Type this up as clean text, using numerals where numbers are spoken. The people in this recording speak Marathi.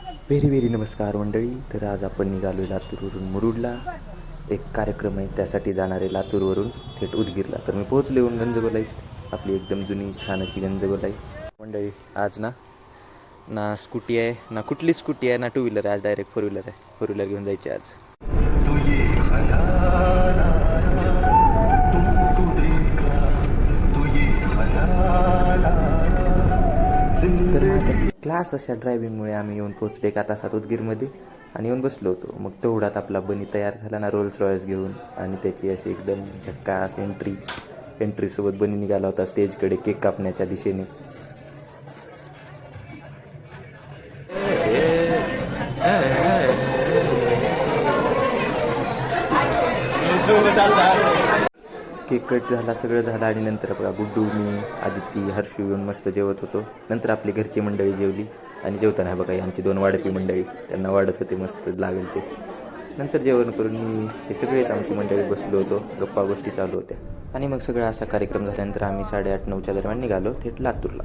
व्हेरी नमस्कार मंडळी. तर आज आपण निघालो आहे लातूरवरून मुरुडला. एक कार्यक्रम आहे, त्यासाठी जाणार आहे लातूरवरून थेट उदगीरला. तर मी पोहोचलो येऊन गंजगोलाईत, आपली एकदम जुनी छान अशी गंजगोलाई. मंडळी आज ना स्कूटी आहे, ना कुठली स्कूटी आहे, ना टू व्हीलर आहे. आज डायरेक्ट फोर व्हीलर आहे. फोर व्हीलर घेऊन जायची आज. तर माझ्या क्लास अशा ड्रायव्हिंगमुळे आम्ही येऊन पोहोचलो एका तासात उदगीरमध्ये आणि येऊन बसलो होतो. मग तेवढ्यात आपला बनी तयार झाला ना रोल्स रॉयस घेऊन, आणि त्याची अशी एकदम झक्कास एंट्रीसोबत बनी निघाला होता स्टेजकडे केक कापण्याच्या दिशेने. केक कट झाला, सगळं झालं आणि नंतर बघा गुड्डू, मी, आदिती, हर्षू येऊन मस्त जेवत होतो. नंतर आपली घरची मंडळी जेवली आणि जेवताना बघा आमची 2 वाढपी मंडळी त्यांना वाढत होते मस्त लागेल ते. नंतर जेवण करून मी हे सगळेच आमची मंडळी बसलो होतो, गप्पा गोष्टी चालू होत्या. आणि मग सगळा असा कार्यक्रम झाल्यानंतर आम्ही 8:30-9च्या दरम्यान निघालो थेट लातूरला.